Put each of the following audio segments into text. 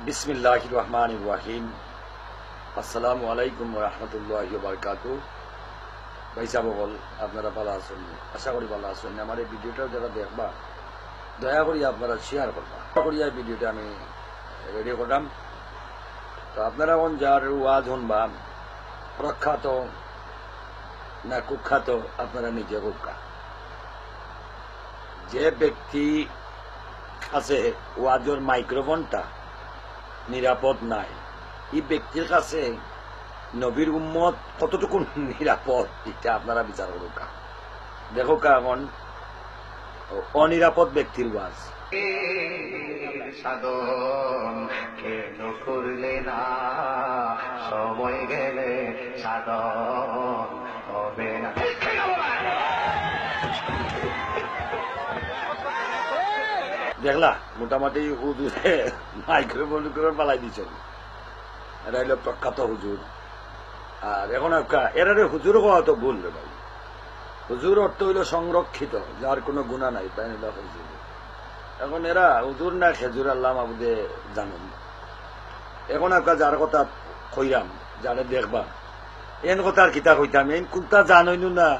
বিসমিল্লাহির রহমানির রহিম। আসসালামু আলাইকুম ওয়া রাহমাতুল্লাহি ওয়া বারাকাতুহু। ভাই সাহেব, আপনারা ভালো আছেন? আশা করি ভালো আছেন। আমার এই ভিডিওটা যারা দেখবা দয়া করি আপনারা শেয়ার করবা। করিয়া ভিডিওটা আমি রেডি করলাম। তো আপনারা এখন যার ওয়াজ শুনবা প্রখ্যাত না কুখ্যাত আপনারা নিজে কুখ্যা। যে ব্যক্তি কাছে ওয়াজের মাইক্রোফোনটা নিরাপদ নাই, এই ব্যক্তির কাছে নবীর উম্মত কতটুকু নিরাপদ এটা আপনারা বিচার করুক। দেখো এখন অনিরাপদ ব্যক্তির ওয়াজ। সাধন কেন করলে না, সময় গেলে সাধন হবে না। দেখলা মোটামুটি হুজুরে মাইক্রোফোন করে পালাই দিচ্ছ। এরা হইল প্রখ্যাত হুজুর। আর এখন এরা হুজুর হওয়া তো ভুল রে ভাই। হুজুর অর্থ হইল সংরক্ষিত, যার কোনো গুণা নাই, তাই না হুজুর। এখন এরা হুজুর না খেজুর আল্লাহ মাহবুদে জানুন। এখন যার কথা কইরাম, যারে দেখবা এন কথা আর কিতা কইতাম, এন কোনটা জানইনু না।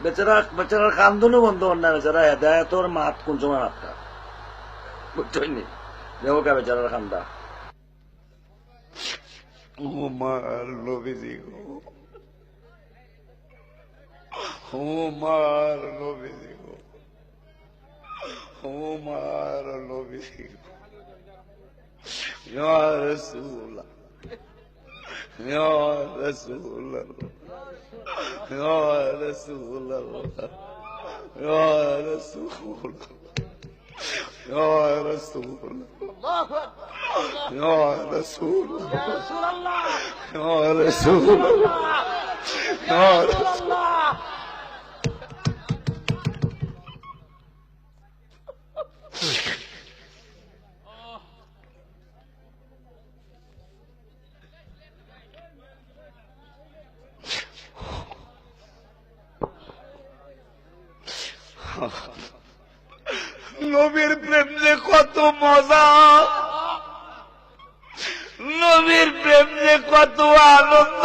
বেচারার কান্দনও বন্ধ হন না। বেচারা হেদায়তর মাত কোন সময় মাত্রা বুঝছনি। দেখো কে বেচারার কান্দা। উমার নবীজি গো, উমার নবীজি গো, উমার নবীজি গো, ইয়া রাসূলুল্লাহ, ইয়া রাসূলুল্লাহ, ইয়া রাসূলুল্লাহ, ইয়া রাসূলুল্লাহ, ইয়া রাসূলুল্লাহ, ইয়া রাসূলুল্লাহ, ইয়া রাসূলুল্লাহ, ইয়া রাসূলুল্লাহ। নবীর প্রেম যে কত মজা, নবীর প্রেম যে কত আনন্দ।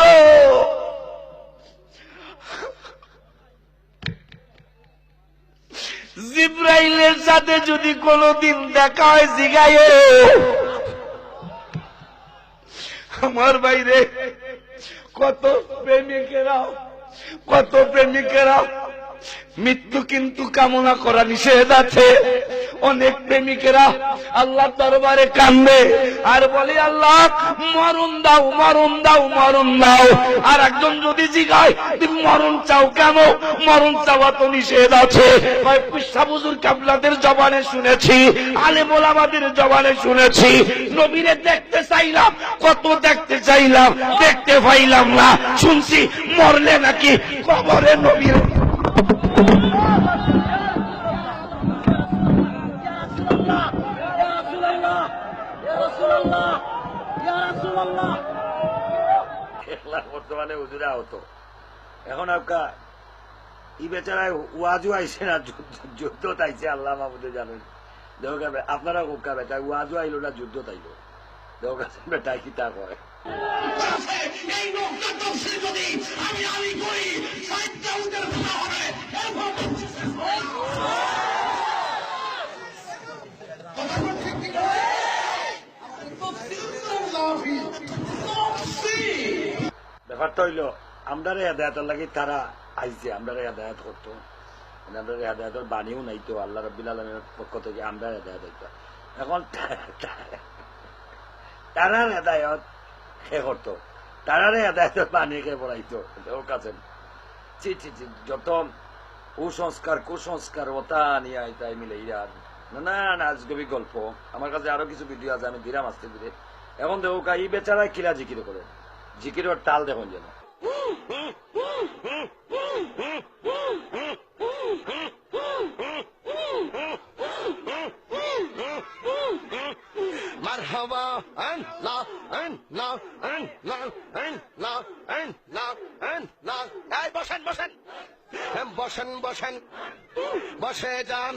জিব্রাইলের সাথে যদি কোনদিন দেখা হয় জিগায়, আমার বাইরে কত প্রেমিকেরা মৃত্যু কিন্তু কামনা করা নিষেধ আছে। অনেক প্রেমিকেরা আল্লাহ দরবারে কান্দে আর বলে, আল্লাহ মরণ দাও, মরণ দাও, মরণ দাও। আর একজন যদি জিগায় তুমি মরণ চাও কেন, মরণ চাওয়া তো নিষেধ আছে। হুজুর কাবলাদের জবানে শুনেছি, আলেম ওলামাদের জবানে শুনেছি, নবীরে দেখতে চাইলাম, কত দেখতে চাইলাম, দেখতে পাইলাম না। শুনছি মরলে নাকি কবরে নবীর। বর্তমানে হুজুরে আহত। এখন ই বেচারায় ওয়াজও আইসে না, যুদ্ধ তাইছে আল্লাহ মাহবুদে জানেন। দেখো আপনারা কোকা বেটা ওয়াজও আইলো না, যুদ্ধ তাইলো। দেখো বেটাই কি তা করে। ব্যাপারটা হইল আমরা হেদায়তের লাগে তারা আইছে, আমরা হেদায়ত করতো, আমরা হেদায়তের বাণীও নাই তো আল্লাহ রাব্বুল আলামিনের পক্ষ থেকে আমরা হেদায়ত হইতো। এখন তারার হেদায়ত সে করতো, তারারে হেদায়তের বাণী খেয়ে পড়াইতো ওর কাছে। যত কুসংস্কার ওটা নিয়ে আইতাই মিলে ইয়ার না আজগবি গল্প। আমার কাছে আরো কিছু ভিডিও আছে, আমি দিলাম আস্তে ধীরে। এখন দেখো এই বেচারায় কিলা জিকির করে, জিকিরের টাল দেখুন যেন। মারহাবা আল্লাহ আল্লাহ আল্লাহ আল্লাহ আল্লাহ আল্লাহ। এই বসেন বসেন, বসেন বসেন, বসে যান,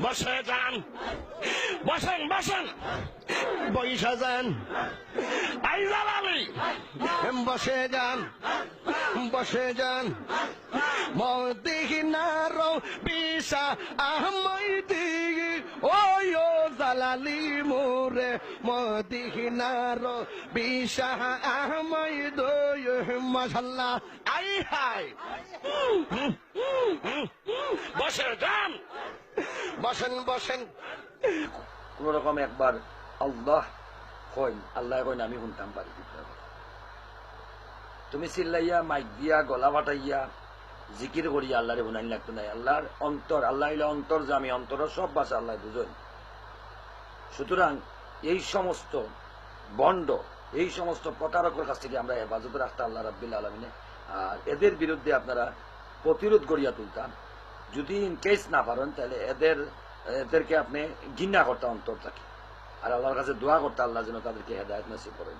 বসে যান, বসেন বসেন, বৈশা যান, আইজাল আলী বসে যান, বসে যান, মদিনার বিশা আহমদি ওই জালালি মোরে, মদিনার বিশা আহমদ মাশাল্লাহ। আই হাই, বসে যান, বসেন বসেন। কোন রকম একবার আল্লাহ কইন, আল্লাহ কইন আমি শুনতাম পারি। তুমি চিল্লাইয়া মাইক দিয়া গলা ফাটাইয়া জিকির করিয়া আল্লাহরে শুনাইন লাগতো নাই। আল্লাহর অন্তর, আল্লাহ হইলে অন্তর জামি, অন্তরের সব ভাষা আল্লাহ বুঝেন। সুতরাং এই সমস্ত বন্ড, এই সমস্ত প্রতারকের কাছ থেকে আমরা হেফাজত রাখতে আল্লাহ রাব্বিল আলামিনে, আর এদের বিরুদ্ধে আপনারা প্রতিরোধ করিয়া তুলতাম। যদি ইনকেস না পারেন তাহলে এদেরকে আপনি ঘৃণা করতে অন্তর থাকে, আর আল্লাহর কাছে দোয়া করতে আল্লাহ যেন তাদেরকে হেদায়েত নসিব করেন।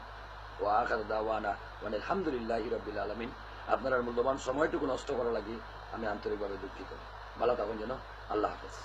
ওয়া আখিরু দাওয়ানা আলহামদুলিল্লাহি রাব্বিল আলামিন। আপনার মূল্যবান সময়টুকু নষ্ট করা লাগি আমি আন্তরিকভাবে দুঃখিত। ভালো থাকুন যেন। আল্লাহ হাফেজ।